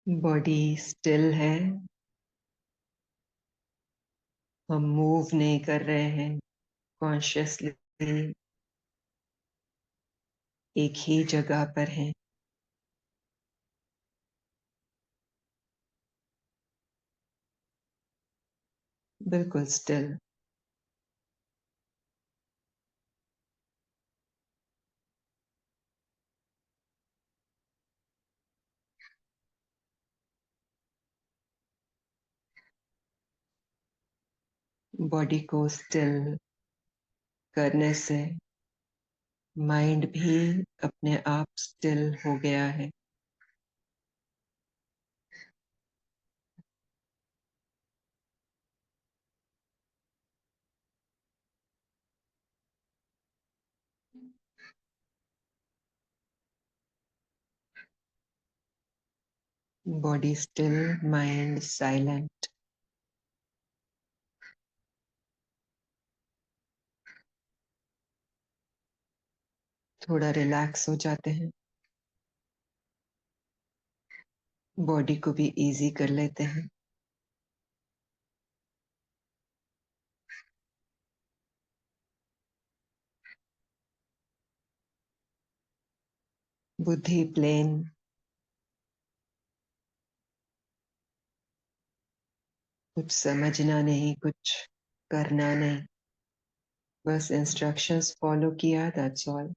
Body still है। हम move नहीं कर रहे हैं। कॉन्शियसली एक ही जगह पर हैं। बिल्कुल स्टिल। बॉडी को स्टिल करने से माइंड भी अपने आप स्टिल हो गया है। Body still, mind silent. थोड़ा रिलैक्स हो जाते हैं। बॉडी को भी इजी कर लेते हैं। बुद्धि प्लेन। कुछ समझना नहीं, कुछ करना नहीं, बस इंस्ट्रक्शंस फॉलो किया, दैट्स ऑल।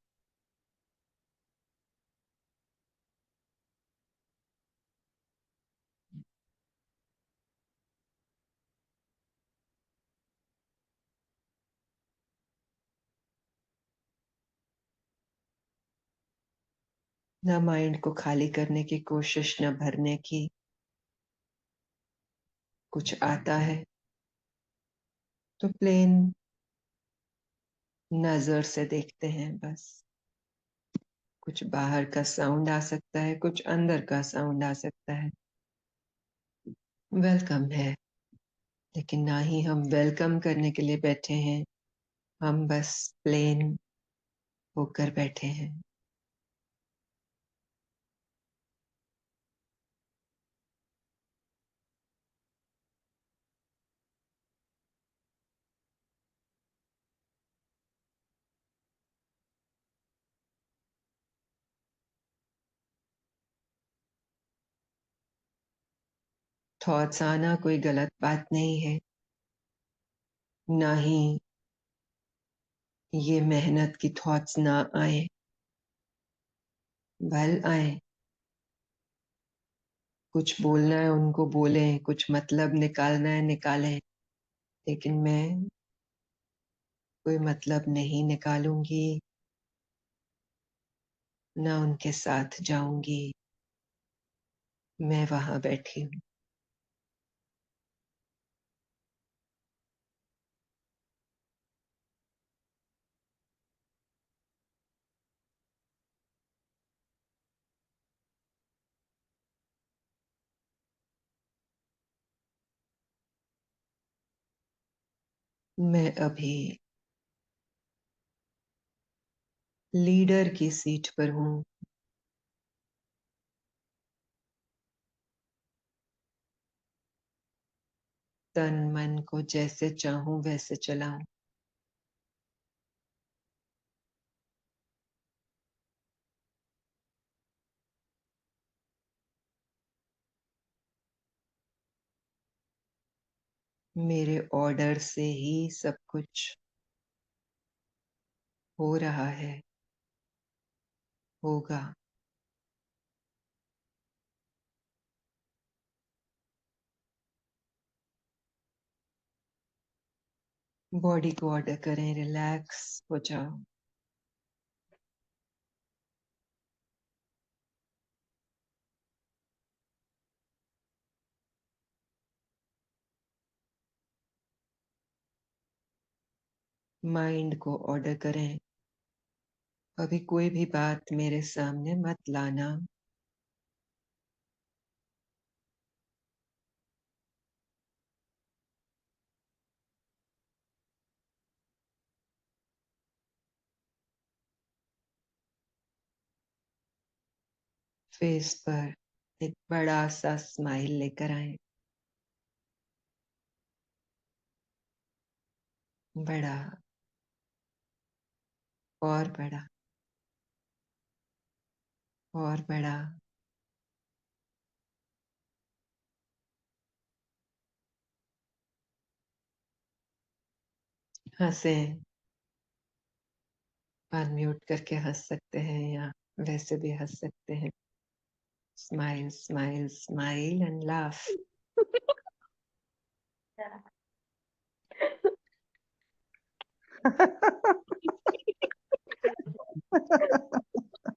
न माइंड को खाली करने की कोशिश, न भरने की। कुछ आता है तो प्लेन नजर से देखते हैं बस। कुछ बाहर का साउंड आ सकता है, कुछ अंदर का साउंड आ सकता है। वेलकम है, लेकिन ना ही हम वेलकम करने के लिए बैठे हैं। हम बस प्लेन होकर बैठे हैं। थॉट्स आना कोई गलत बात नहीं है। ना ही ये मेहनत की थॉट्स ना आए। भल आए। कुछ बोलना है उनको बोलें, कुछ मतलब निकालना है निकालें। लेकिन मैं कोई मतलब नहीं निकालूंगी, ना उनके साथ जाऊंगी। मैं वहां बैठी हूँ। मैं अभी लीडर की सीट पर हूँ। तन मन को जैसे चाहूं वैसे चलाऊं। मेरे ऑर्डर से ही सब कुछ हो रहा है, होगा। बॉडी को ऑर्डर करें, रिलैक्स हो जाओ। माइंड को ऑर्डर करें, अभी कोई भी बात मेरे सामने मत लाना। फेस पर एक बड़ा सा स्माइल लेकर आए, बड़ा और बड़ा और बड़ा। हंसें, अनम्यूट करके हंस सकते हैं या वैसे भी हंस सकते हैं। Smile smile smile and laugh.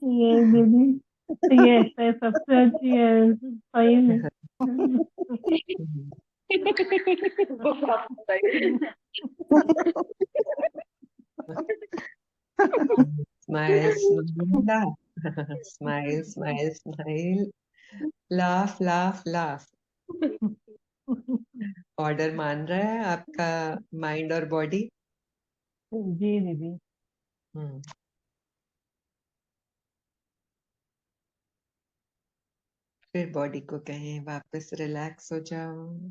ये दीदी, ये ऐसा सबसे अच्छी है, सही में। Smile smile laugh. Smile smile smile, laugh laugh laugh. Order मान रहा है आपका माइंड और बॉडी। जी दीदी। फिर बॉडी को कहें वापस रिलैक्स हो जाओ।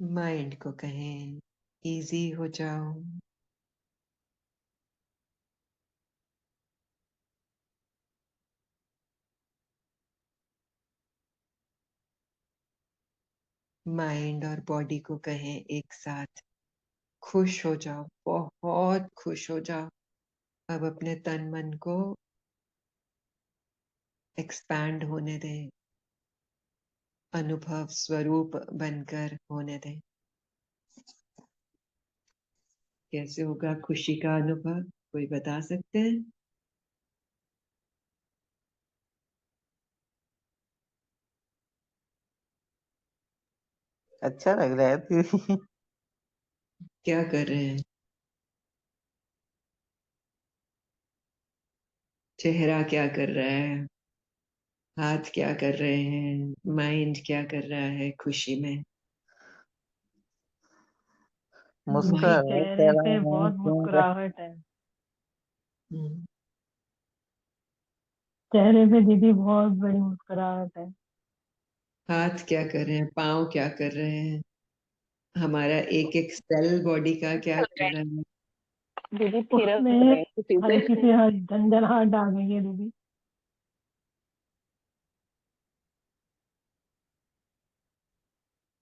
माइंड को कहें इजी हो जाओ। माइंड और बॉडी को कहें एक साथ खुश हो जाओ, बहुत खुश हो जाओ। अब अपने तन मन को एक्सपैंड होने दें, अनुभव स्वरूप बनकर होने दें। कैसे होगा खुशी का अनुभव, कोई बता सकते हैं? अच्छा लग रहा है दीदी। क्या कर रहे हैं? चेहरा क्या कर रहा है? हाथ क्या कर रहे हैं? माइंड क्या कर रहा है खुशी में? मुस्कुरा माइंड। रहा है, कह चेहरे रहा पे है बहुत मुस्कुराहट है। चेहरे पे दीदी बहुत बड़ी मुस्कुराहट है। हाथ क्या कर रहे हैं? पाँव क्या कर रहे हैं? हमारा एक एक सेल बॉडी का क्या कर रहा है? दीदी उसमें हल्की सी झंझनाहट आ गई है दीदी।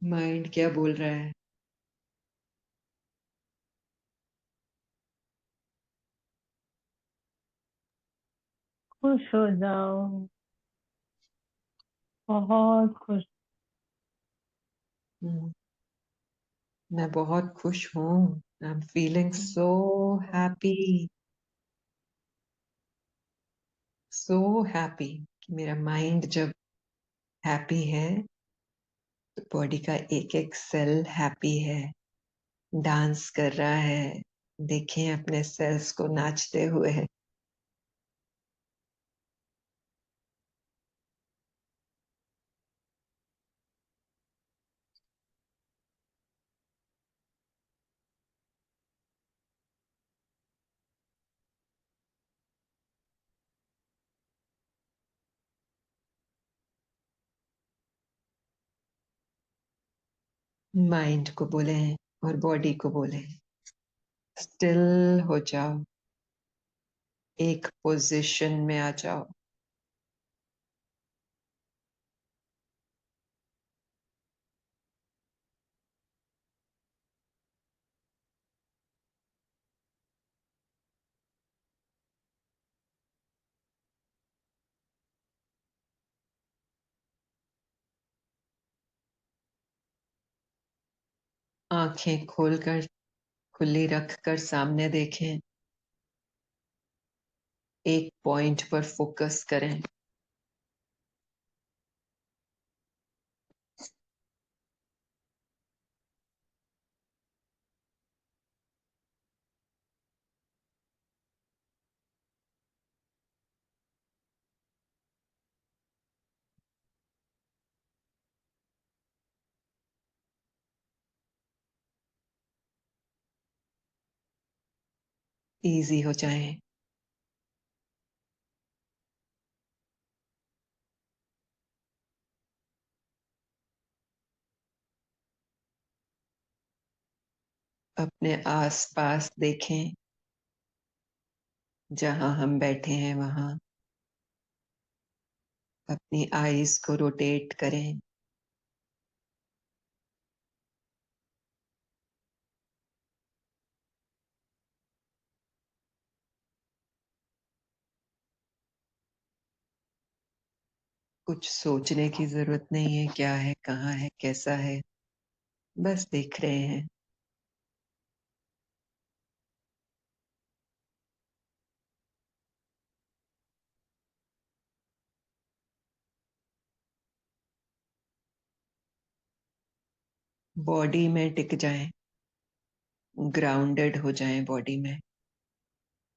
माइंड क्या बोल रहा है? खुश हो जाओ, बहुत खुश। हम्म, मैं बहुत खुश हूँ। I am feeling so happy, so happy. कि मेरा माइंड जब हैप्पी है तो बॉडी का एक एक सेल हैप्पी है, डांस कर रहा है। देखें अपने सेल्स को नाचते हुए। माइंड को बोले और बॉडी को बोले स्टिल हो जाओ, एक पोजीशन में आ जाओ। आंखें खोलकर खुली रखकर सामने देखें, एक पॉइंट पर फोकस करें। इजी हो जाए। अपने आसपास देखें, जहां हम बैठे हैं वहां। अपनी आईज को रोटेट करें। कुछ सोचने की जरूरत नहीं है, क्या है, कहाँ है, कैसा है, बस देख रहे हैं। बॉडी में टिक जाएं, ग्राउंडेड हो जाएं बॉडी में,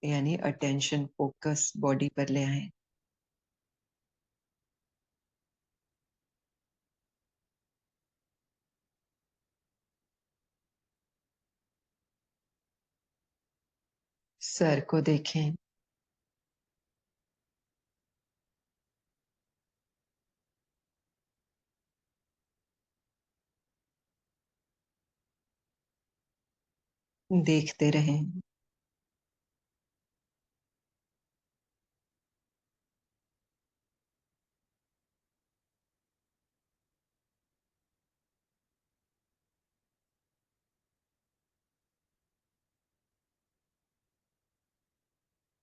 यानी अटेंशन फोकस बॉडी पर ले आए। सर को देखें। देखते रहें।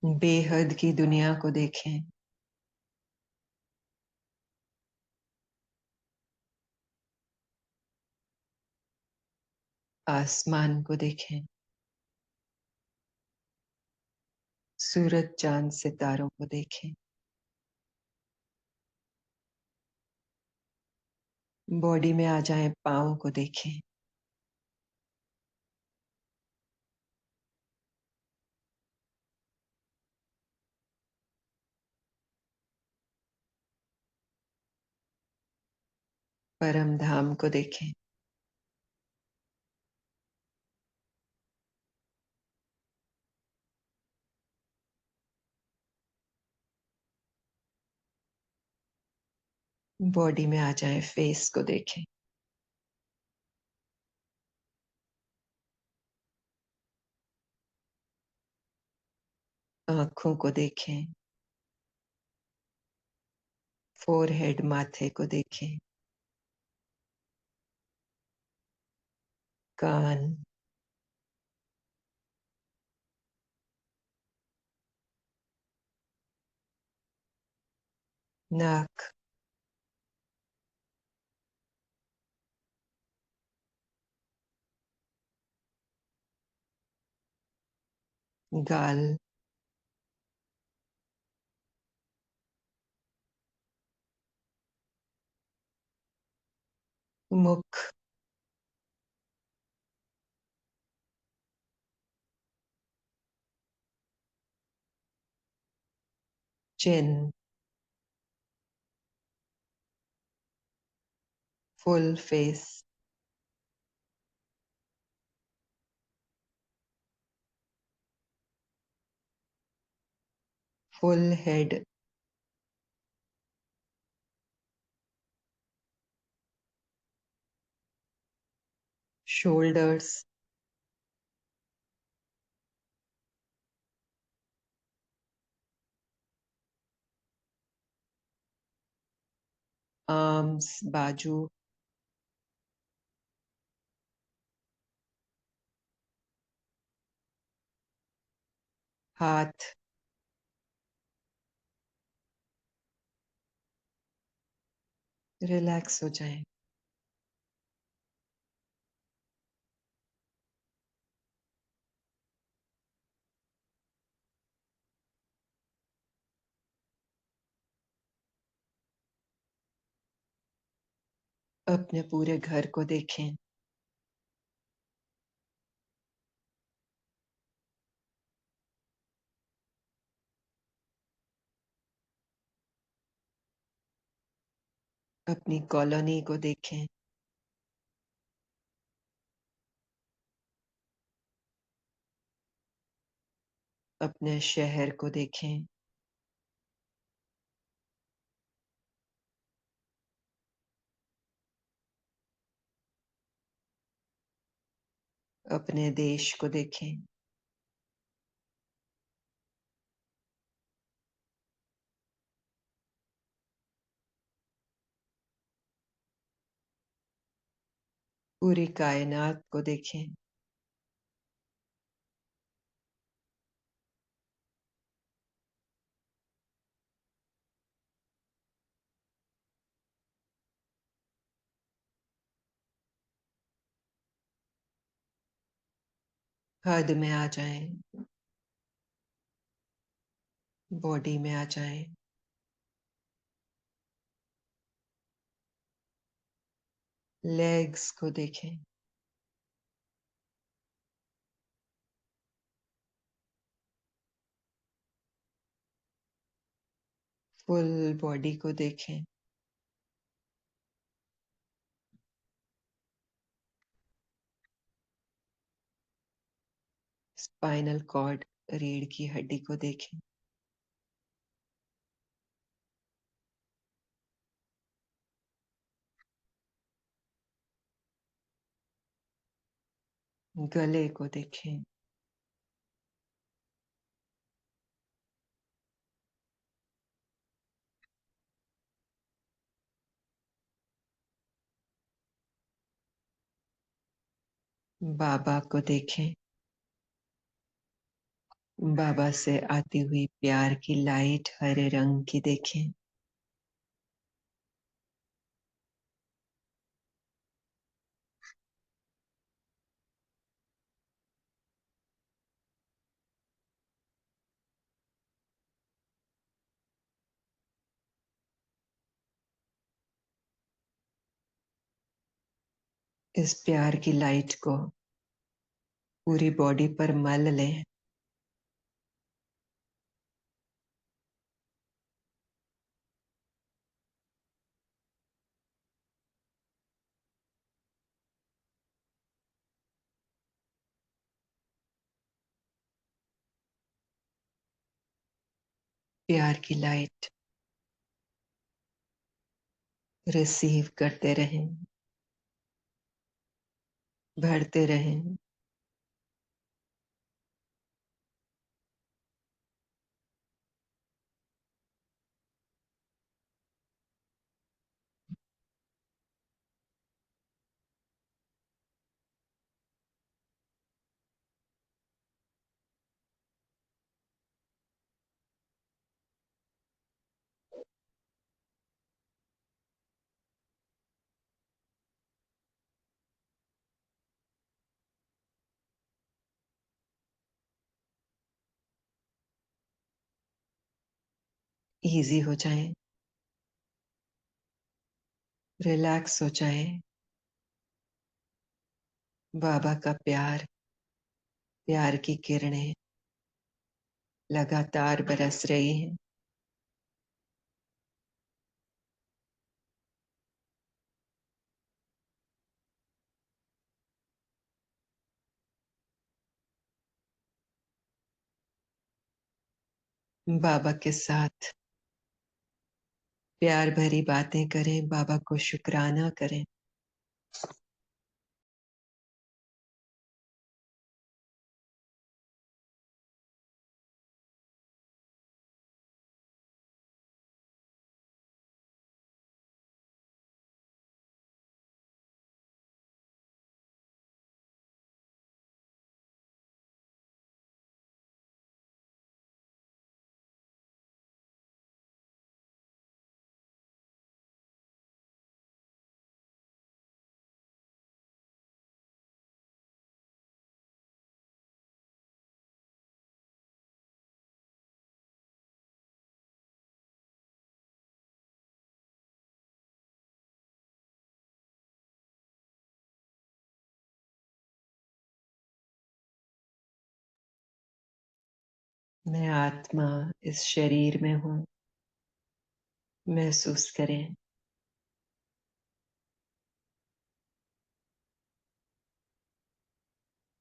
बेहद की दुनिया को देखें। आसमान को देखें। सूरज चांद सितारों को देखें। बॉडी में आ जाएं, पाँव को देखें। परम धाम को देखें। बॉडी में आ जाएं, फेस को देखें। आंखों को देखें। फोरहेड, माथे को देखें। कान। नाक। गाल। मुख। Chin. Full face. Full head. Shoulders. Arms, बाजू। हाथ। रिलैक्स हो जाएं। अपने पूरे घर को देखें। अपनी कॉलोनी को देखें। अपने शहर को देखें, अपने देश को देखें, पूरी कायनात को देखें। हद में आ जाएं, बॉडी में आ जाएं, लेग्स को देखें, फुल बॉडी को देखें, स्पाइनल कॉर्ड, रीढ़ की हड्डी को देखें, गले को देखें, बाबा को देखें, बाबा से आती हुई प्यार की लाइट हरे रंग की देखें, इस प्यार की लाइट को पूरी बॉडी पर मल लें, प्यार की लाइट रिसीव करते रहें, भरते रहें। इजी हो जाएं, रिलैक्स हो जाएं। बाबा का प्यार, प्यार की किरणें लगातार बरस रही हैं। बाबा के साथ प्यार भरी बातें करें, बाबा को शुक्राना करें। मैं आत्मा इस शरीर में हूं, महसूस करें।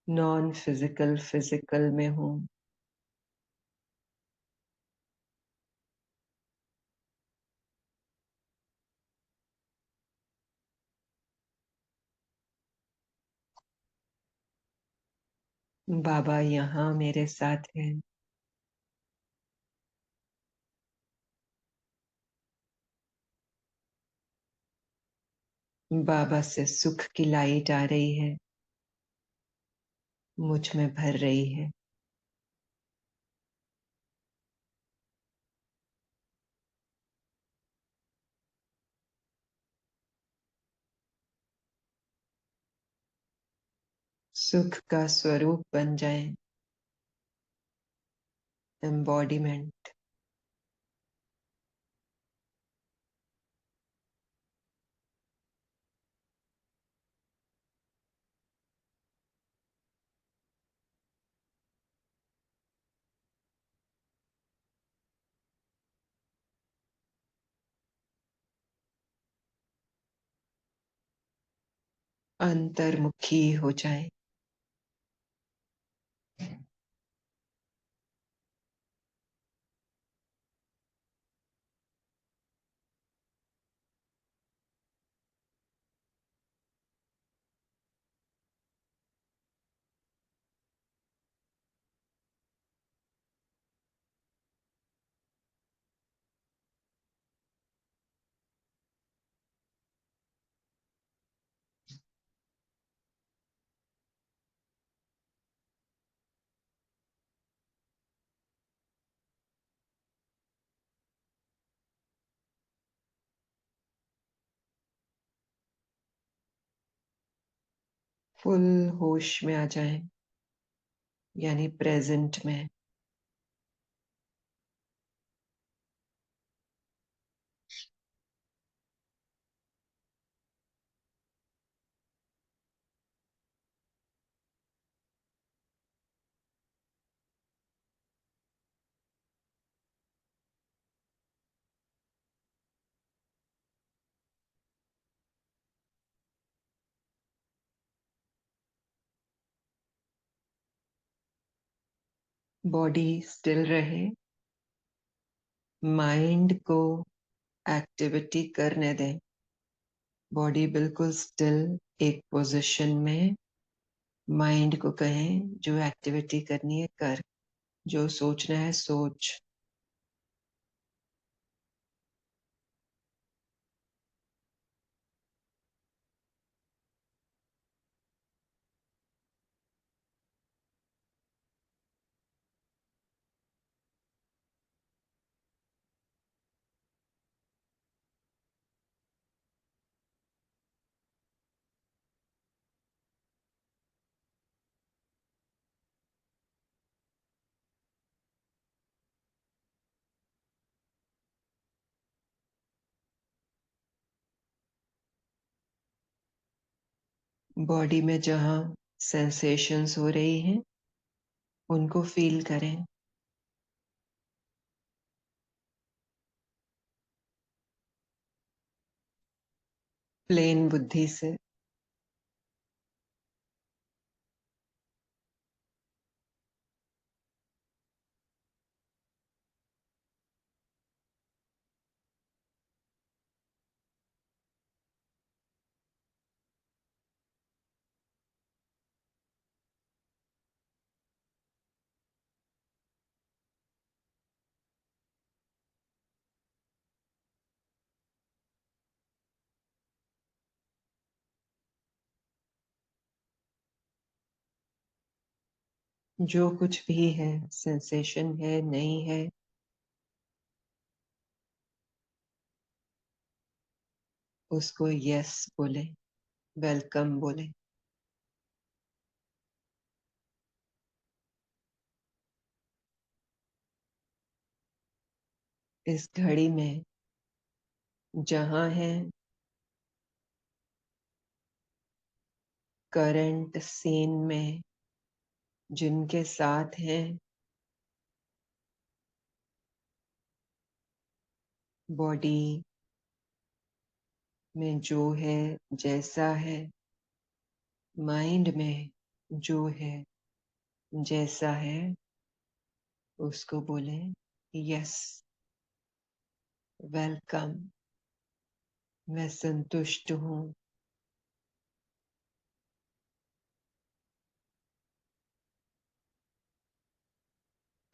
नॉन फिजिकल फिजिकल में हूं, बाबा यहाँ मेरे साथ हैं। बाबा से सुख की लाइट आ रही है, मुझ में भर रही है। सुख का स्वरूप बन जाए, एम्बॉडीमेंट। अंतर्मुखी हो जाए। फुल होश में आ जाए, यानी प्रेजेंट में। बॉडी स्टिल रहे, माइंड को एक्टिविटी करने दें। बॉडी बिल्कुल स्टिल, एक पोजीशन में। माइंड को कहें जो एक्टिविटी करनी है कर, जो सोचना है सोच। बॉडी में जहां सेंसेशंस हो रही हैं उनको फील करें। प्लेन बुद्धि से। जो कुछ भी है, सेंसेशन है नहीं है, उसको यस बोले, वेलकम बोले। इस घड़ी में जहां है, करंट सीन में जिनके साथ हैं, बॉडी में जो है जैसा है, माइंड में जो है जैसा है, उसको बोले यस, वेलकम। मैं संतुष्ट हूँ।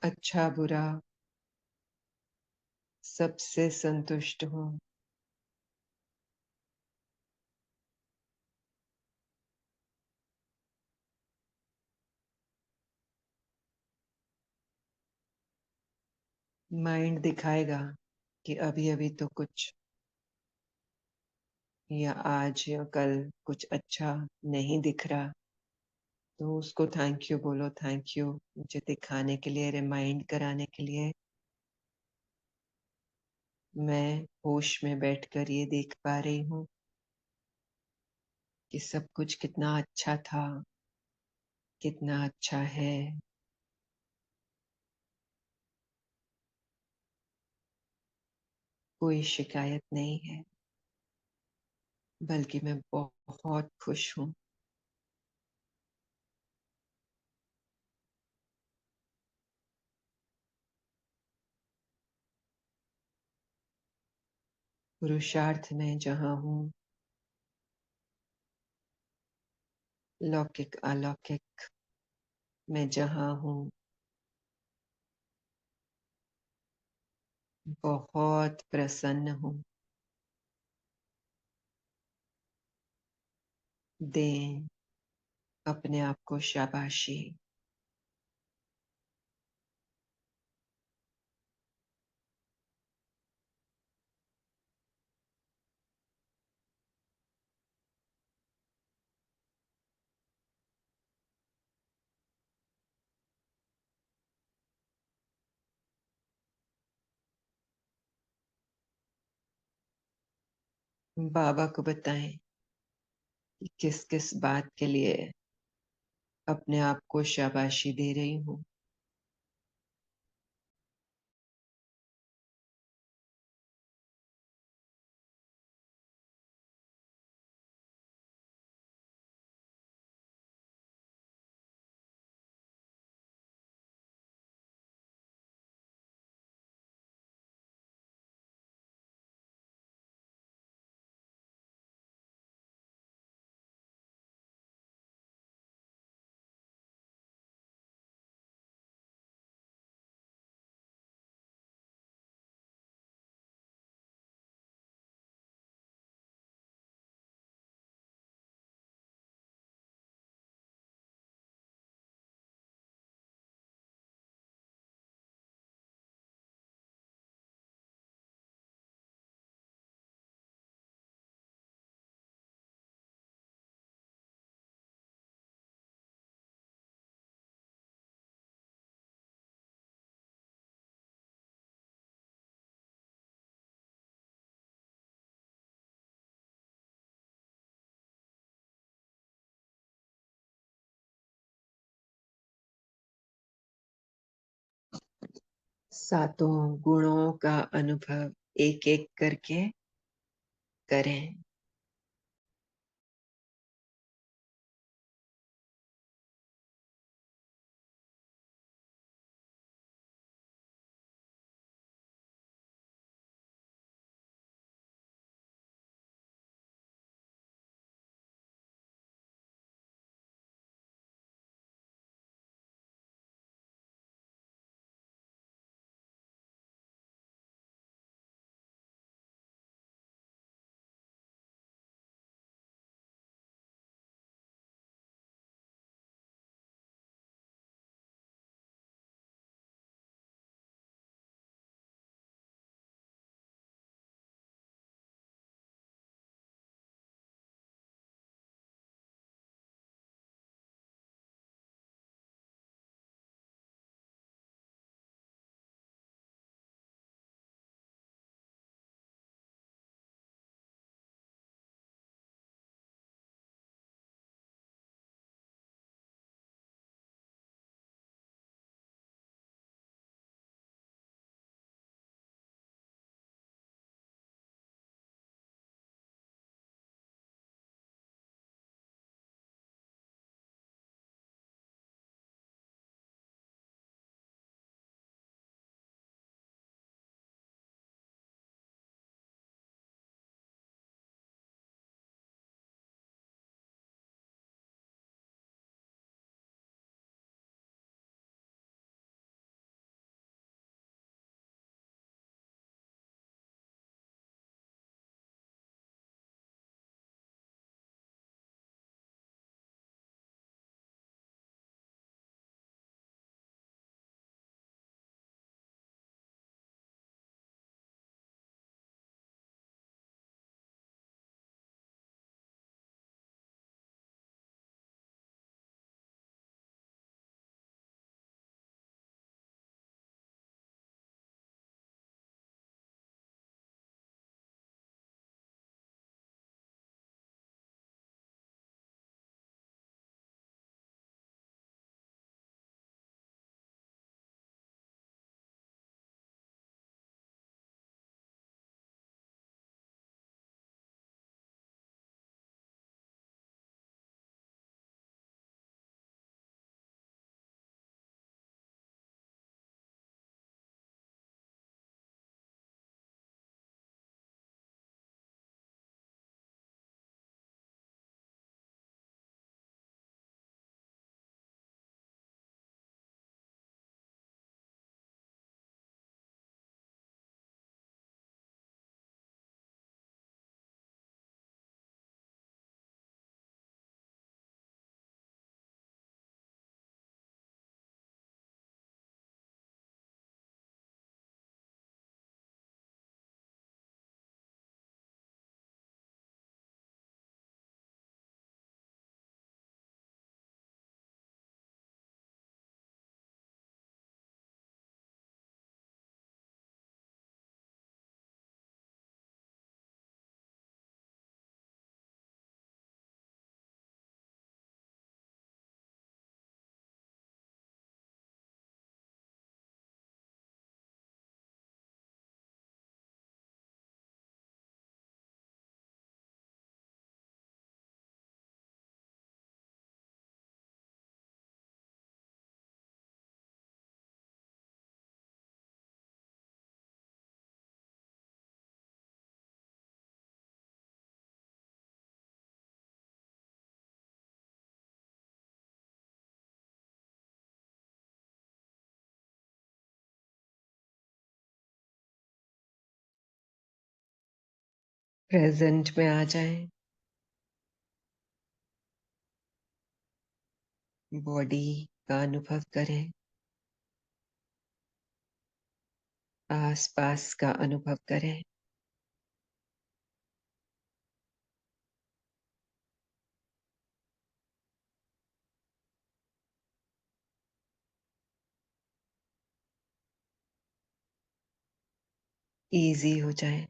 अच्छा बुरा सबसे संतुष्ट हूँ। माइंड दिखाएगा कि अभी अभी तो कुछ, या आज या कल कुछ अच्छा नहीं दिख रहा, तो उसको थैंक यू बोलो। थैंक यू मुझे दिखाने के लिए, रिमाइंड कराने के लिए। मैं होश में बैठकर ये देख पा रही हूँ कि सब कुछ कितना अच्छा था, कितना अच्छा है। कोई शिकायत नहीं है, बल्कि मैं बहुत खुश हूँ। पुरुषार्थ में जहाँ हूँ, लौकिक अलौकिक में जहाँ हूँ, बहुत प्रसन्न हूँ। दें अपने आप को शाबाशी। बाबा को बताएं कि किस किस बात के लिए अपने आप को शाबाशी दे रही हूँ। सातों गुणों का अनुभव एक एक करके करें। प्रेजेंट में आ जाएं। बॉडी का अनुभव करें, आस पास का अनुभव करें। इजी हो जाए।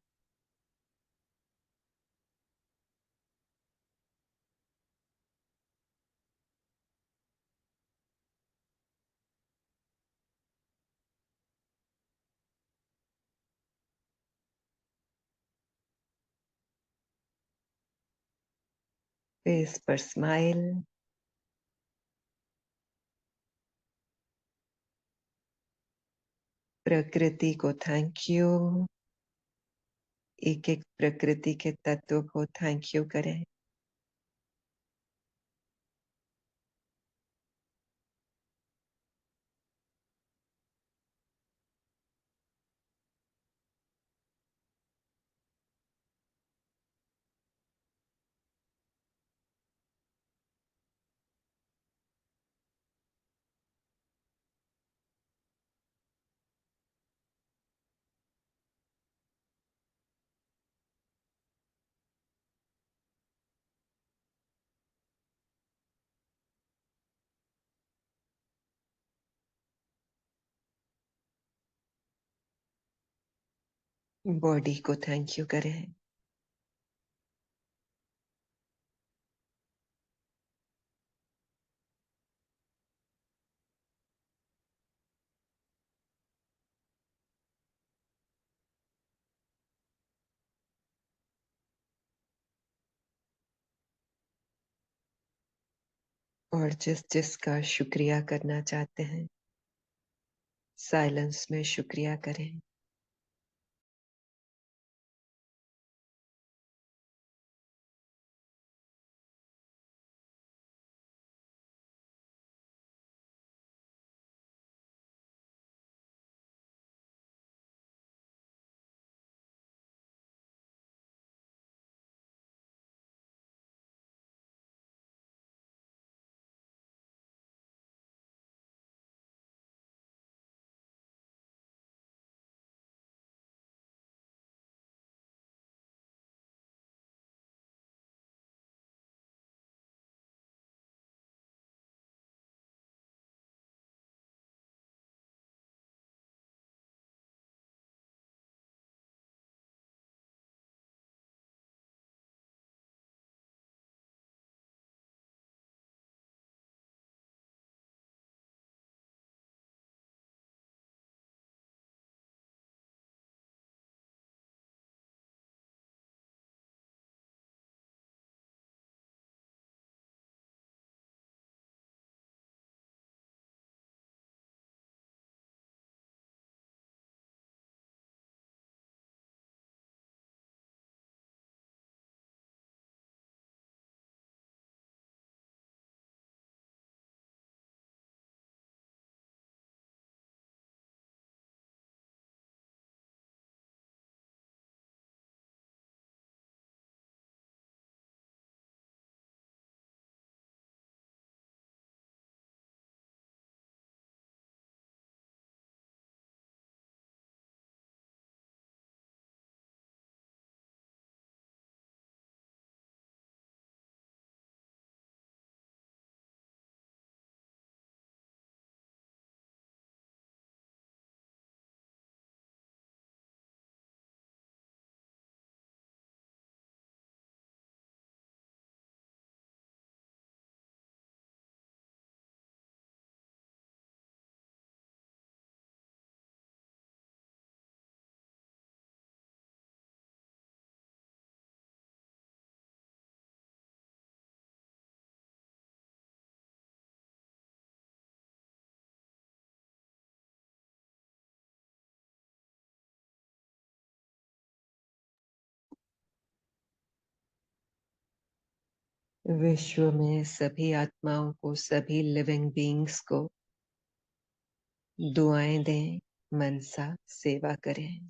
फेस पर स्माइल। प्रकृति को थैंक यू। एक एक प्रकृति के तत्व को थैंक यू करें। बॉडी को थैंक यू करें। और जिस जिसका शुक्रिया करना चाहते हैं, साइलेंस में शुक्रिया करें। विश्व में सभी आत्माओं को, सभी लिविंग बीइंग्स को दुआएं दें, मनसा सेवा करें।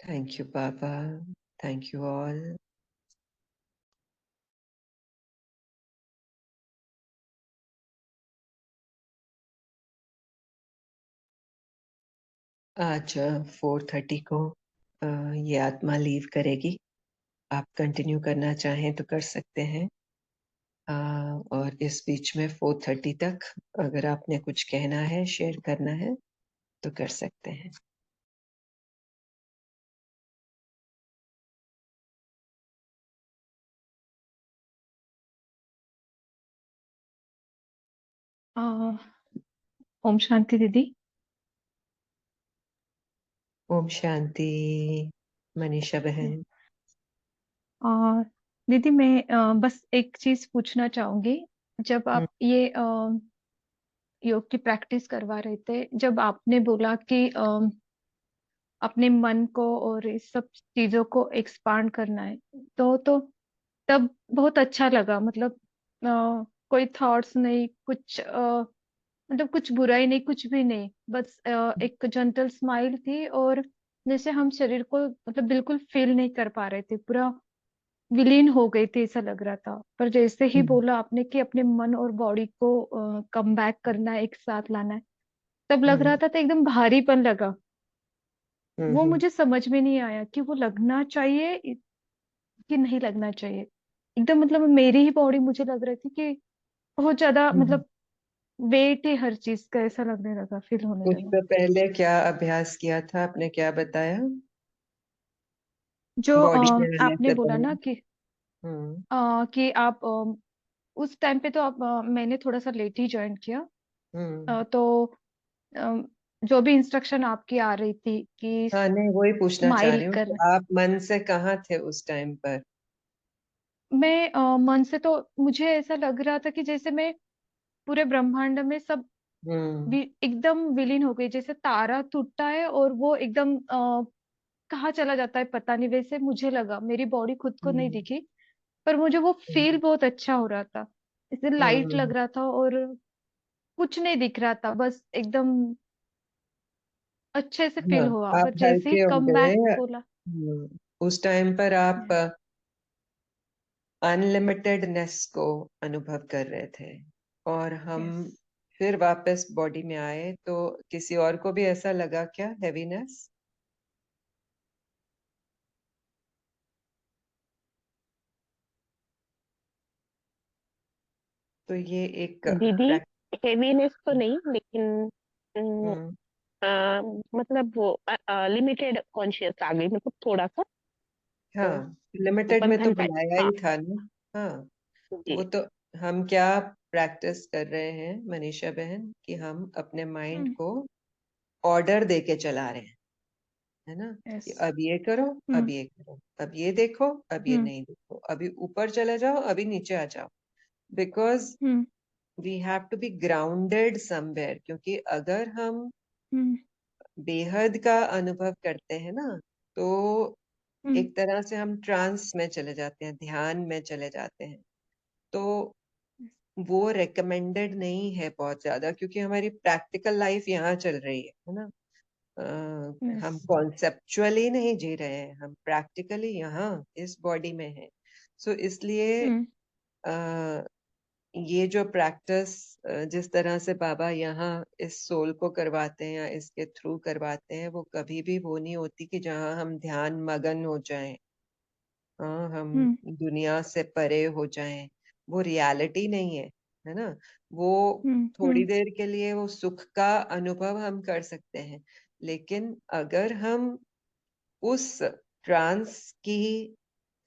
Thank you, Baba. Thank you all. आज 4:30 को ये आत्मा लीव करेगी। आप कंटिन्यू करना चाहें तो कर सकते हैं। और इस बीच में 4:30 तक अगर आपने कुछ कहना है, शेयर करना है तो कर सकते हैं। ओम शांति दीदी। ओम शांति मनीषा बहन। आ, दीदी मैं बस एक चीज पूछना चाहूंगी। जब हम्म, आप ये योग की प्रैक्टिस करवा रहे थे, जब आपने बोला कि अपने मन को और इस सब चीजों को एक्सपांड करना है, तो तब बहुत अच्छा लगा। मतलब कोई थॉट्स नहीं, कुछ मतलब कुछ बुराई नहीं, कुछ भी नहीं, बस एक जेंटल स्माइल थी। और जैसे हम शरीर को मतलब बिल्कुल फील नहीं कर पा रहे थे, पूरा विलीन हो गए थे ऐसा लग रहा था। पर जैसे ही हम्म, बोला आपने कि अपने मन और बॉडी को कम बैक करना है, एक साथ लाना है, तब लग रहा हम्म, था तो एकदम भारीपन लगा। वो हम्म, मुझे समझ में नहीं आया कि वो लगना चाहिए कि नहीं लगना चाहिए। एकदम मतलब मेरी ही बॉडी मुझे लग रही थी कि बहुत ज्यादा हम्म। मतलब वेट है हर चीज का, ऐसा लगने लगा, फील होने लगा। उससे पहले क्या अभ्यास किया था, आपने क्या बताया? जो बॉडी में आने आपने से बोला पहले। ना हम्म, कि आप उस टाइम पे तो आप मैंने थोड़ा सा लेट ही ज्वाइन किया। हम्म। तो अ, जो भी इंस्ट्रक्शन आपकी आ रही थी कि हाँ, नहीं, वही पूछना चाह स्माइल रही हूँ कि कर। आप मन से कहाँ थे उस टाइम पर? मैं मन से तो मुझे ऐसा लग रहा था कि जैसे मैं पूरे ब्रह्मांड में सब हम्म, एकदम विलीन हो गई, जैसे तारा टूटता है और वो एकदम कहाँ चला जाता है पता नहीं, वैसे मुझे लगा। मेरी बॉडी खुद को नहीं हम्म, दिखी, पर मुझे वो फील हम्म, बहुत अच्छा हो रहा था। इससे लाइट लग हम्म। रहा था और कुछ नहीं दिख रहा था, बस एकदम अच्छे से फील हाँ, हुआ। आप पर जैसे ही हल्के हो कम गए। बैक बोला। उस टाइम पर आप अनलिमिटेडनेस को अनुभव कर रहे थे। और हम यस फिर वापस बॉडी में आए तो किसी और को भी ऐसा लगा क्या, हैवीनेस? तो ये एक दीदी, हेवीनेस तो प्रैक्टिस। नहीं, लेकिन अम, हम्म, आ, मतलब वो लिमिटेड कॉन्शियस आ गई, मतलब थोड़ा सा। तो हाँ, लिमिटेड में तो बंधन टाइप। बुलाया हाँ ही था ना। हाँ, जी। वो तो हम क्या प्रैक्टिस कर रहे हैं मनीषा बहन, कि हम अपने माइंड हम्म। को ऑर्डर दे के चला रहे हैं, है ना? कि यस। अब ये करो, अब हम्म। ये करो, अब ये देखो, अब ये हम्म। नहीं देखो, अभी ऊपर चले जाओ, अभी नीचे आ जाओ। Because hmm. We have to be grounded somewhere, क्योंकि अगर हम हम्म। बेहद का अनुभव करते हैं ना, तो हम्म। एक तरह से हम ट्रांस में चले जाते हैं, ध्यान में चले जाते हैं। तो वो रेकमेंडेड नहीं है बहुत ज्यादा, क्योंकि हमारी प्रैक्टिकल लाइफ यहाँ चल रही है ना। यस। हम कॉन्सेप्चुअली नहीं जी रहे हैं, हम प्रैक्टिकली यहाँ इस बॉडी में हैं। सो इसलिए हम्म। अ, ये जो प्रैक्टिस जिस तरह से बाबा यहाँ इस सोल को करवाते हैं या इसके थ्रू करवाते हैं, वो कभी भी वो नहीं होती कि जहाँ हम ध्यान मगन हो जाएं, हाँ, हम हम्म। दुनिया से परे हो जाएं। वो रियलिटी नहीं है ना? वो हम्म। थोड़ी देर के लिए वो सुख का अनुभव हम कर सकते हैं, लेकिन अगर हम उस ट्रांस की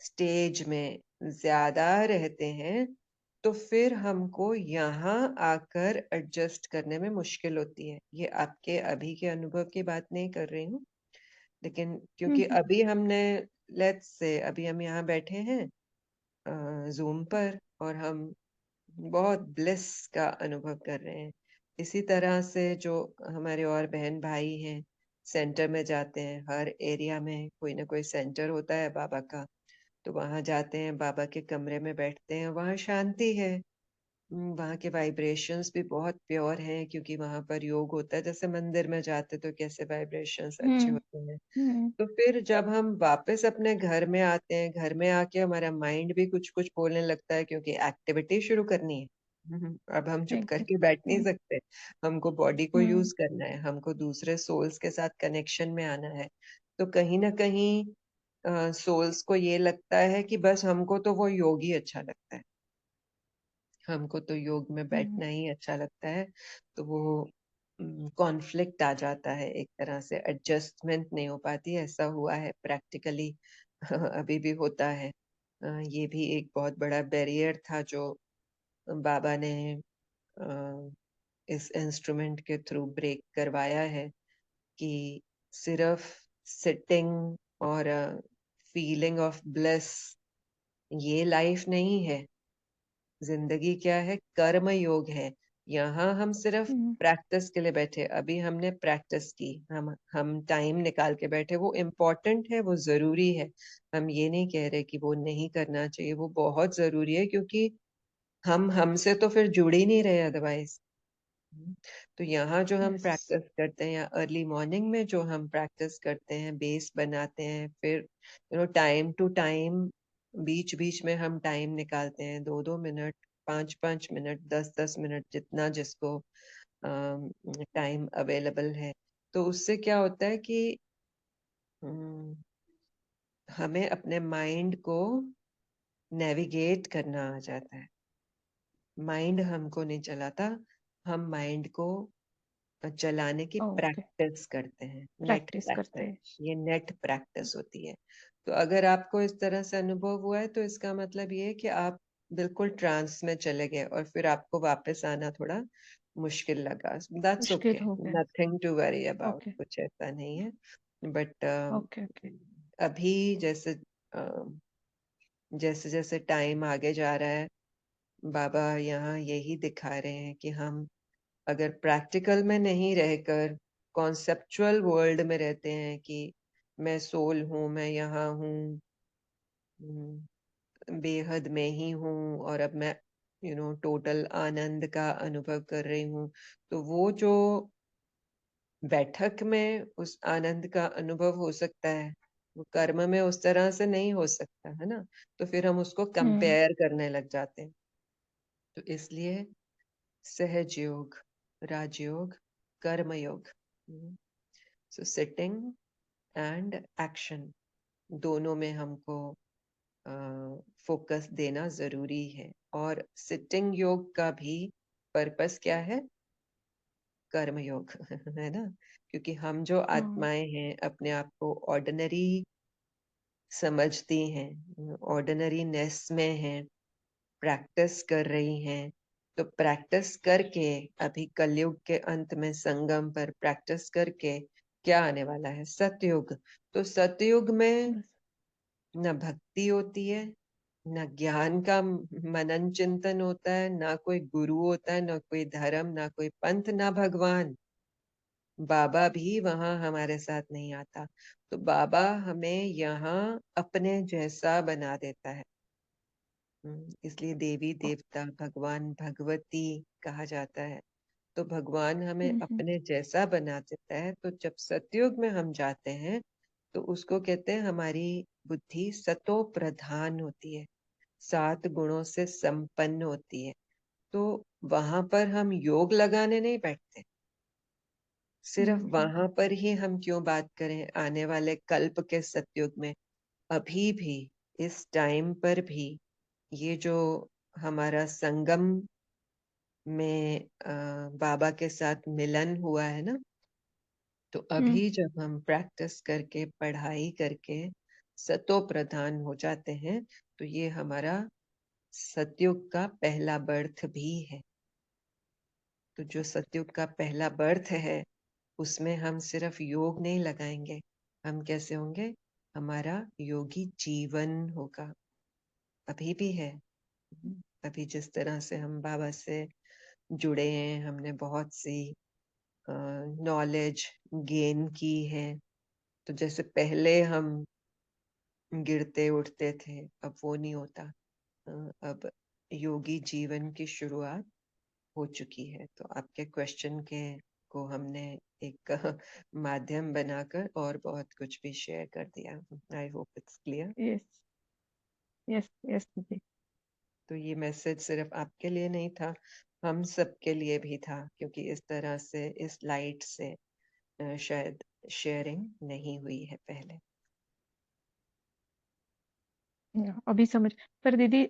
स्टेज में ज्यादा रहते हैं तो फिर हमको यहाँ आकर एडजस्ट करने में मुश्किल होती है। ये आपके अभी के अनुभव की बात नहीं कर रही हूँ, लेकिन क्योंकि हम्म। अभी हमने, लेट्स से अभी हम यहाँ बैठे हैं जूम पर, और हम बहुत ब्लिस का अनुभव कर रहे हैं। इसी तरह से जो हमारे और बहन भाई हैं, सेंटर में जाते हैं, हर एरिया में कोई ना कोई सेंटर होता है बाबा का, तो वहां जाते हैं, बाबा के कमरे में बैठते हैं, वहां शांति है, वहाँ के वाइब्रेशंस भी बहुत प्योर हैं, क्योंकि वहां पर योग होता है। जैसे मंदिर में जाते तो कैसे वाइब्रेशंस अच्छे हम्म होते हैं। हम्म तो फिर जब हम वापस अपने घर में आते हैं, घर में आके हमारा माइंड भी कुछ कुछ बोलने लगता है, क्योंकि एक्टिविटी शुरू करनी है। अब हम चुप एकदम। करके बैठ नहीं हम्म सकते। हमको बॉडी को हम्म यूज करना है, हमको दूसरे सोल्स के साथ कनेक्शन में आना है। तो कहीं ना कहीं सोल्स को ये लगता है कि बस हमको तो वो योग ही अच्छा लगता है, हमको तो योग में हम्म बैठना ही अच्छा लगता है। तो वो कॉन्फ्लिक्ट आ जाता है, एक तरह से एडजस्टमेंट नहीं हो पाती। ऐसा हुआ है प्रैक्टिकली, अभी भी होता है। ये भी एक बहुत बड़ा बैरियर था जो बाबा ने अ, इस इंस्ट्रूमेंट के थ्रू ब्रेक करवाया है, कि सिर्फ सिटिंग और फीलिंग ऑफ ब्लिस ये लाइफ नहीं है। जिंदगी क्या है? कर्म योग है। यहाँ हम सिर्फ हम्म प्रैक्टिस के लिए बैठे, अभी हमने प्रैक्टिस की, हम टाइम निकाल के बैठे, वो इम्पोर्टेंट है, वो जरूरी है। हम ये नहीं कह रहे कि वो नहीं करना चाहिए, वो बहुत जरूरी है, क्योंकि हम हमसे तो फिर जुड़ ही नहीं रहे अदरवाइज। तो यहाँ जो हम यस प्रैक्टिस करते हैं, या अर्ली मॉर्निंग में जो हम प्रैक्टिस करते हैं, बेस बनाते हैं, फिर टाइम टू टाइम, बीच बीच में हम टाइम निकालते हैं, 2-2 मिनट, 5-5 मिनट, 10-10 मिनट, जितना जिसको टाइम अवेलेबल है। तो उससे क्या होता है कि अम, हमें अपने माइंड को नेविगेट करना आ जाता है। माइंड हमको नहीं चलाता, हम माइंड को चलाने की ओके प्रैक्टिस करते हैं, नेट प्रैक्टिस करते प्रैक्टिस। हैं ये नेट प्रैक्टिस होती है। तो अगर आपको इस तरह से अनुभव हुआ है, तो इसका मतलब ये है कि आप बिल्कुल ट्रांस में चले गए, और फिर आपको वापस आना थोड़ा मुश्किल लगा। दैट्स मुश्किल ओके, हो गया nothing to worry about, okay कुछ ऐसा नहीं है। बट ओके ओके अभी जैसे जैसे जैसे टाइम आगे जा रहा है, बाबा यहाँ यही दिखा रहे हैं कि हम अगर प्रैक्टिकल में नहीं रहकर कॉन्सेप्चुअल वर्ल्ड में रहते हैं, कि मैं सोल हूँ, मैं यहाँ हूँ, बेहद में ही हूँ, और अब मैं टोटल आनंद का अनुभव कर रही हूँ, तो वो जो बैठक में उस आनंद का अनुभव हो सकता है, वो कर्म में उस तरह से नहीं हो सकता है ना। तो फिर हम उसको हम्म कंपेयर करने लग जाते हैं। तो इसलिए सहज योग, राजयोग, कर्म योग, सो सिटिंग एंड एक्शन, दोनों में हमको फोकस देना जरूरी है। और सिटिंग योग का भी पर्पस क्या है? कर्म योग, है ना। क्योंकि हम जो हाँ आत्माएं हैं, अपने आप को ऑर्डिनरी समझती हैं, ऑर्डिनरी नेस में हैं, प्रैक्टिस कर रही हैं। तो प्रैक्टिस करके, अभी कलयुग के अंत में संगम पर प्रैक्टिस करके क्या आने वाला है? सतयुग। तो सतयुग में बस न भक्ति होती है, न ज्ञान का मनन चिंतन होता है, ना कोई गुरु होता है, ना कोई धर्म, ना कोई पंथ, ना भगवान। बाबा भी वहां हमारे साथ नहीं आता। तो बाबा हमें यहाँ अपने जैसा बना देता है। इसलिए देवी देवता, भगवान भगवती कहा जाता है। तो भगवान हमें हम्म अपने जैसा बना देता है। तो जब सतयुग में हम जाते हैं, तो उसको कहते हैं हमारी बुद्धि सतो प्रधान होती है, 7 गुणों से संपन्न होती है। तो वहां पर हम योग लगाने नहीं बैठते। सिर्फ हम्म वहां पर ही हम क्यों बात करें, आने वाले कल्प के सतयुग में, अभी भी, इस टाइम पर भी, ये जो हमारा संगम में बाबा के साथ मिलन हुआ है ना, तो हम्म अभी जब हम प्रैक्टिस करके, पढ़ाई करके सतो प्रधान हो जाते हैं, तो ये हमारा सतयुग का पहला बर्थ भी है। तो जो सतयुग का पहला बर्थ है, उसमें हम सिर्फ योग नहीं लगाएंगे, हम कैसे होंगे? हमारा योगी जीवन होगा। अभी भी है। अभी जिस तरह से हम बाबा से जुड़े हैं, हमने बहुत सी नॉलेज गेन की है। तो जैसे पहले हम गिरते उठते थे, अब वो नहीं होता। अब योगी जीवन की शुरुआत हो चुकी है। तो आपके क्वेश्चन के को हमने एक माध्यम बनाकर और बहुत कुछ भी शेयर कर दिया। I hope it's clear. Yes yes yes दीदी। तो ये मैसेज सिर्फ आपके लिए नहीं था, हम सब के लिए भी था, क्योंकि इस तरह से इस लाइट से शायद शेयरिंग नहीं हुई है पहले। अभी समझ। पर दीदी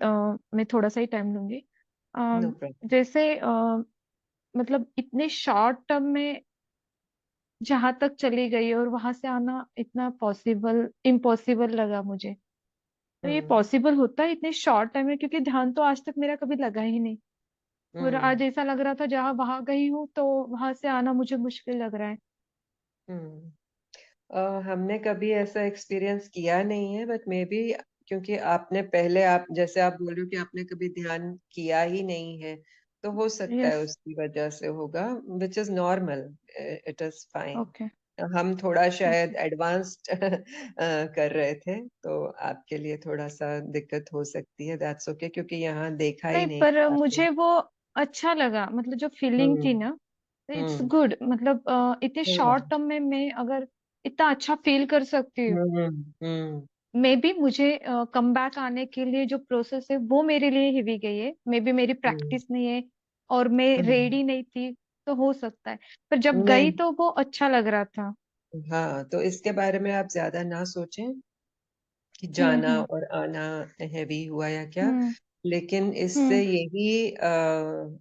मैं थोड़ा सा ही टाइम लूंगी। No problem. जैसे मतलब इतने शॉर्ट टर्म में जहां तक चली गई और वहां से आना इतना पॉसिबल इम्पॉसिबल लगा मुझे। तो ये हम्म पॉसिबल होता है इतने शॉर्ट टाइम में? क्योंकि ध्यान तो आज तक मेरा कभी लगा ही नहीं। और हम्म आज ऐसा लग रहा था जहां वहां गई हूँ तो वहां से आना मुझे मुश्किल लग रहा है। हम्म हमने कभी ऐसा एक्सपीरियंस किया नहीं है, बट मे बी क्योंकि आपने पहले, आप जैसे आप बोल रहे हो कि आपने कभी ध्यान किया ही नहीं है, तो हो सकता है यस। उसकी वजह से होगा, which is normal, it is fine. Okay हम थोड़ा शायद ओके। एडवांस्ड कर रहे थे, तो आपके लिए थोड़ा सा दिक्कत हो सकती है, दैट्स ओके, क्योंकि यहाँ देखा ही नहीं, नहीं पर था आपने। मुझे वो अच्छा लगा। मतलब जो फीलिंग थी हम्म ना, इट्स हम्म गुड। मतलब इतने शॉर्ट हाँ, टर्म में मैं अगर इतना अच्छा फील कर सकती हूँ, हम्म मे बी मुझे कम बैक आने के लिए जो प्रोसेस है वो मेरे लिए ही भी गई है। मे बी मेरी हम्म प्रैक्टिस नहीं है और मैं हम्म, रेडी नहीं थी, तो हो सकता है। पर जब गई नहीं, तो वो अच्छा लग रहा था। हाँ, तो इसके बारे में आप ज्यादा ना सोचें कि जाना हम्म। और आना हैवी हुआ या क्या, हम्म लेकिन इससे हम्म यही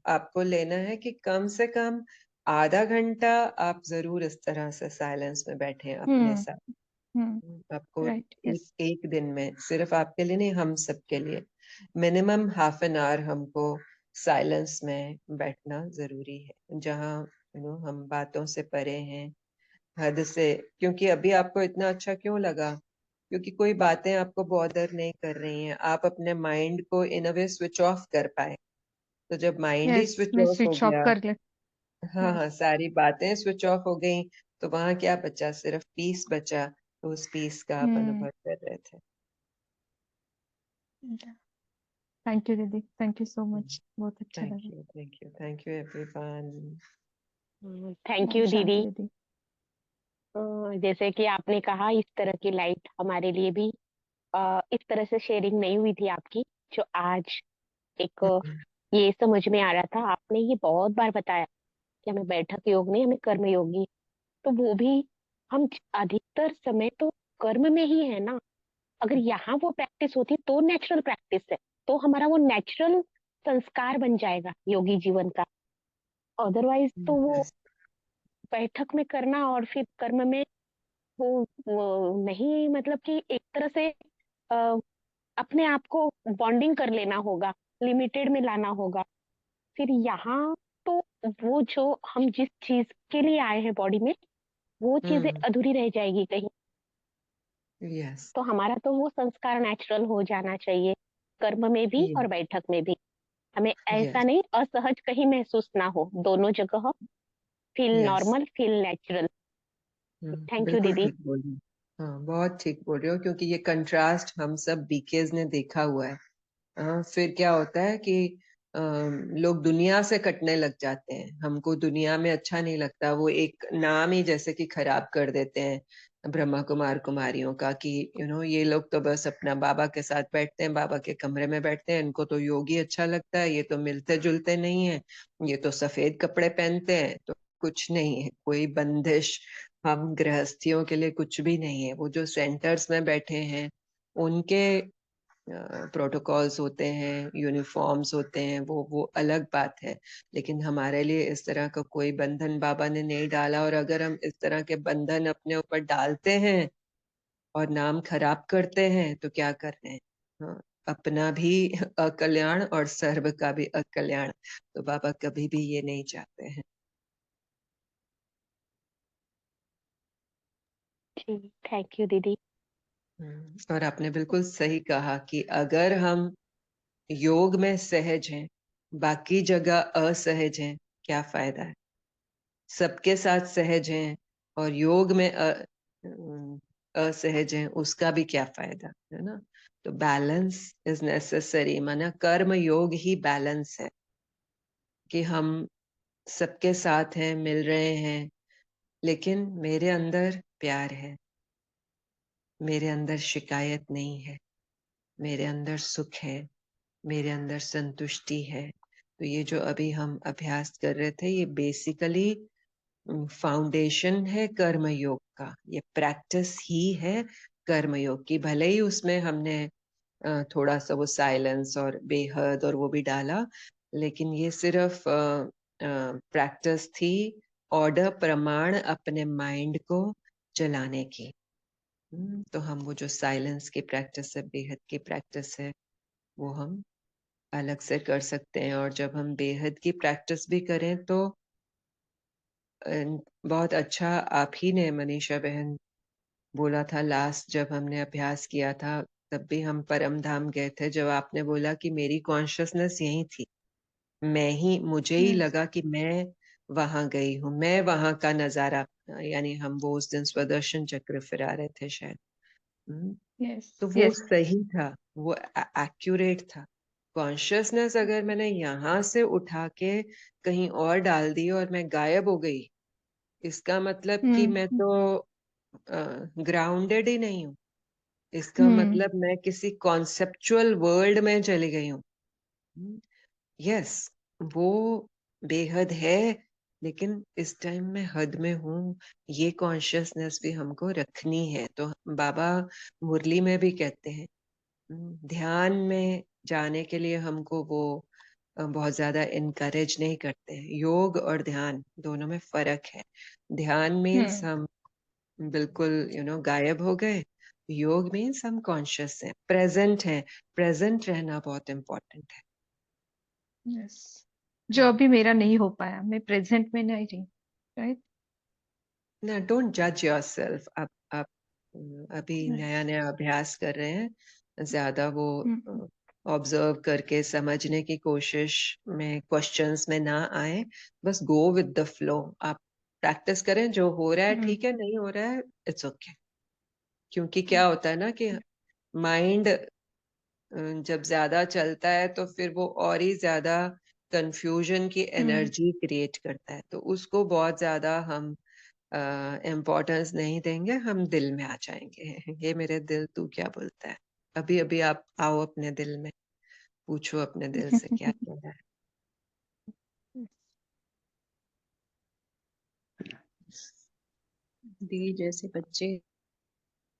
आपको लेना है कि कम से कम आधा घंटा आप जरूर इस तरह से साइलेंस में बैठें अपने हम्म साथ। हम्म। आपको राइट। एक यस। एक दिन में, सिर्फ आपके लिए नहीं, हम सब के लिए मिनिमम हाफ एन आवर हमको साइलेंस में बैठना जरूरी है, जहाँ हम बातों से परे हैं, हद से। क्योंकि अभी आपको इतना अच्छा क्यों लगा? क्योंकि कोई बातें आपको बॉदर नहीं कर रही हैं, आप अपने माइंड को इन अ वे स्विच ऑफ कर पाए। तो जब माइंड ही यस, स्विच मैं ऑफ हो स्विच ऑफ गया, कर ले। हाँ हाँ, यस। सारी बातें स्विच ऑफ हो गई, तो वहां क्या बचा? सिर्फ पीस बचा। तो उस पीस का आप हम्म। अनुभव कर रहे थे। थैंक यू दीदी, थैंक यू सो मच, बहुत अच्छा थैंक लगा। You, thank you, thank you everyone. Thank ओम यू शांति दीदी। दीदी। जैसे कि आपने कहा, इस तरह की लाइट हमारे लिए भी इस तरह से शेयरिंग नहीं हुई थी आपकी, जो आज एक ये समझ में आ रहा था। आपने ये बहुत बार बताया कि हमें बैठक योग नहीं, हमें कर्म योगी। तो वो भी हम अधिकतर समय तो कर्म में ही है ना। अगर यहाँ वो प्रैक्टिस होती तो नेचुरल प्रैक्टिस है, तो हमारा वो नेचुरल संस्कार बन जाएगा योगी जीवन का। अदरवाइज तो वो Yes. बैठक में करना और फिर कर्म में वो नहीं, मतलब कि एक तरह से अ, अपने आप को बॉन्डिंग कर लेना होगा, लिमिटेड में लाना होगा। फिर यहाँ तो वो जो हम जिस चीज के लिए आए हैं बॉडी में, वो चीजें हम्म अधूरी रह जाएगी कहीं। यस तो हमारा तो वो संस्कार नेचुरल हो जाना चाहिए, कर्म में भी और बैठक में भी। हमें ऐसा यस नहीं असहज कहीं महसूस ना हो, दोनों जगह feel yes normal, feel natural. Thank you बिल्कुल दीदी। ठीक बोल रही हो। हाँ, बहुत ठीक बोल रहे हो, क्योंकि ये कंट्रास्ट हम सब बीकेज ने देखा हुआ है। फिर क्या होता है कि लोग दुनिया से कटने लग जाते हैं, हमको दुनिया में अच्छा नहीं लगता, वो एक नाम ही जैसे कि खराब कर देते हैं ब्रह्मा कुमार कुमारियों का, कि ये लोग तो बस अपना बाबा के साथ बैठते हैं, बाबा के कमरे में बैठते हैं, इनको तो योगी अच्छा लगता है, ये तो मिलते जुलते नहीं है, ये तो सफेद कपड़े पहनते हैं। तो कुछ नहीं है, कोई बंदिश हम गृहस्थियों के लिए कुछ भी नहीं है। वो जो सेंटर्स में बैठे हैं, उनके प्रोटोकॉल्स होते हैं, यूनिफॉर्म्स होते हैं, वो अलग बात है। लेकिन हमारे लिए इस तरह का कोई बंधन बाबा ने नहीं डाला, और अगर हम इस तरह के बंधन अपने ऊपर डालते हैं और नाम खराब करते हैं, तो क्या कर रहे हैं? हाँ, अपना भी अकल्याण और सर्व का भी अकल्याण। तो बाबा कभी भी ये नहीं चाहते हैं। जी, थैंक यू दीदी। और आपने बिल्कुल सही कहा कि अगर हम योग में सहज हैं, बाकी जगह असहज हैं, क्या फायदा है? सबके साथ सहज हैं और योग में असहज हैं, उसका भी क्या फायदा है ना? तो बैलेंस इज नेसेसरी, माना कर्म योग ही बैलेंस है, कि हम सबके साथ हैं, मिल रहे हैं, लेकिन मेरे अंदर प्यार है, मेरे अंदर शिकायत नहीं है, मेरे अंदर सुख है, मेरे अंदर संतुष्टि है। तो ये जो अभी हम अभ्यास कर रहे थे, ये बेसिकली फाउंडेशन है कर्म योग का, ये प्रैक्टिस ही है कर्म योग की। भले ही उसमें हमने थोड़ा सा वो साइलेंस और बेहद और वो भी डाला, लेकिन ये सिर्फ प्रैक्टिस थी, ऑर्डर प्रमाण अपने माइंड को चलाने की। तो हम वो जो साइलेंस की प्रैक्टिस है, बेहद की प्रैक्टिस है, वो हम अलग से कर सकते हैं। और जब हम बेहद की प्रैक्टिस भी करें तो बहुत अच्छा, आप ही ने मनीषा बहन बोला था लास्ट जब हमने अभ्यास किया था, तब भी हम परम धाम गए थे, जब आपने बोला कि मेरी कॉन्शियसनेस यही थी, मुझे ही यस लगा कि मैं वहां गई हूँ, मैं वहां का नजारा, यानी हम वो उस दिन स्वदर्शन चक्र फिरा रहे थे शायद। हम्म, यस तो वो यस सही था, वो एक्यूरेट था। कॉन्शियसनेस अगर मैंने यहाँ से उठा के कहीं और डाल दी और मैं गायब हो गई, इसका मतलब कि मैं हम्म तो ग्राउंडेड ही नहीं हूँ। इसका हम्म मतलब मैं किसी कॉन्सेप्चुअल वर्ल्ड में चली गई हूँ। यस, वो बेहद है, लेकिन इस टाइम में हद में हूँ, ये कॉन्शियसनेस भी हमको रखनी है। तो बाबा मुरली में भी कहते हैं, ध्यान में जाने के लिए हमको वो बहुत ज्यादा इनकरेज नहीं करते हैं। योग और ध्यान दोनों में फर्क है। ध्यान मीन्स हम्म हम बिल्कुल गायब हो गए, योग मीन्स हम कॉन्शियस हैं, प्रेजेंट हैं। प्रेजेंट रहना बहुत इम्पोर्टेंट है। यस जो अभी मेरा नहीं हो पाया, मैं प्रेजेंट में नहीं रही, राइट। ना, डोंट जज योरसेल्फ। आप अभी नया यस नया अभ्यास कर रहे हैं, ज्यादा वो हम्म ऑब्जर्व करके समझने की कोशिश में, क्वेश्चंस में ना आए, बस गो विद द फ्लो। आप प्रैक्टिस करें, जो हो रहा है हम्म ठीक है, नहीं हो रहा है इट्स ओके। क्योंकि क्या होता है ना कि माइंड जब ज्यादा चलता है तो फिर वो और ही ज्यादा कंफ्यूजन की हम्म एनर्जी क्रिएट करता है, तो उसको बहुत ज्यादा हम इम्पोर्टेंस नहीं देंगे, हम दिल में आ जाएंगे। ये मेरे दिल तू क्या बोलता है। अभी अभी आप आओ अपने दिल में, पूछो अपने दिल से क्या कह रहा है। दी जैसे बच्चे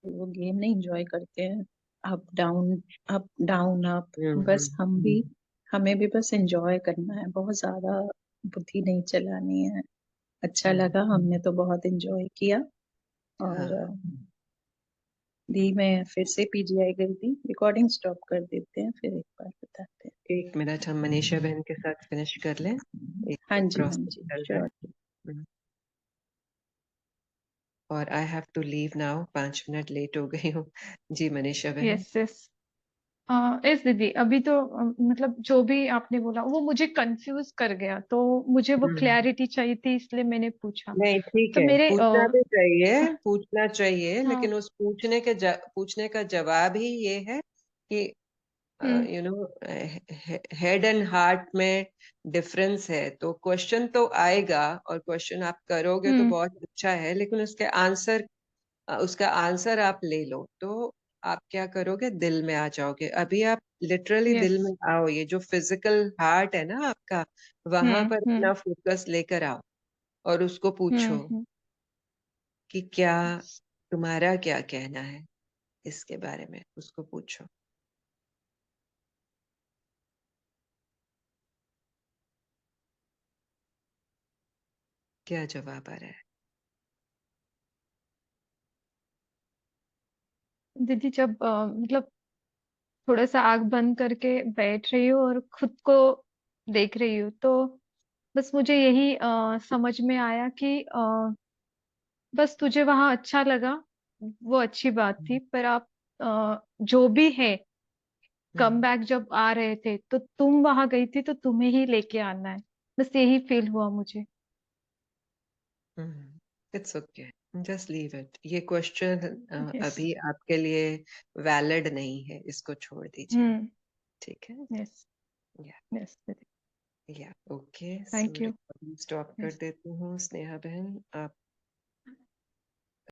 वो गेम नहीं एंजॉय करते हैं, up down up down up, बस हम भी, हमें भी बस एंजॉय करना है, बहुत ज्यादा बुद्धि नहीं चलानी है। अच्छा हम्म, लगा, हमने तो बहुत एंजॉय किया। और हाँ, दी मैं फिर से पीजीआई गई थी, रिकॉर्डिंग स्टॉप कर देते हैं, फिर एक बार बताते हैं। 1 मिनट हम मनीषा बहन के साथ फिनिश कर लें, हाँ एक जी हाँ प्रोसेस जी चल रहा है। श्योर। हम्म, और I have to leave now, 5 minute late हो गई हूँ। जी मनीषा बहन। यस यस यस दीदी, अभी तो मतलब जो भी आपने बोला वो मुझे कंफ्यूज कर गया, तो मुझे वो हम्म, क्लैरिटी चाहिए थी, इसलिए मैंने पूछा। नहीं ठीक तो है, मेरे पूछना भी चाहिए, पूछना चाहिए, हाँ लेकिन उस पूछने का जवाब ही ये है कि hmm you know head and heart में डिफरेंस है। तो क्वेश्चन तो आएगा, और क्वेश्चन आप करोगे तो हम्म बहुत अच्छा है, लेकिन उसका आंसर आप ले लो तो आप क्या करोगे, दिल में आ जाओगे। अभी आप लिटरली दिल यस में आओ, ये जो फिजिकल हार्ट है ना आपका, वहां पर हम्म अपना फोकस लेकर आओ और उसको पूछो हम्म कि क्या, तुम्हारा क्या कहना है इसके बारे में, उसको पूछो। क्या जवाब आ रहा है। दीदी, जब मतलब थोड़ा सा आंख बंद करके बैठ रही हूँ और खुद को देख रही हूँ, तो बस मुझे यही समझ में आया कि बस तुझे वहां अच्छा लगा, वो अच्छी बात थी, पर आप जो भी है, कम हम्म, बैक जब आ रहे थे तो तुम वहां गई थी, तो तुम्हें ही लेके आना है, बस यही फील हुआ मुझे। It's okay. Just leave it. ये क्वेश्चन यस। अभी आपके लिए वैलिड नहीं है, इसको छोड़ दीजिए। ठीक है। यस। या यस दीदी। या okay, so thank you. Recording stop कर यस। देती हूँ। स्नेहा बहन, आप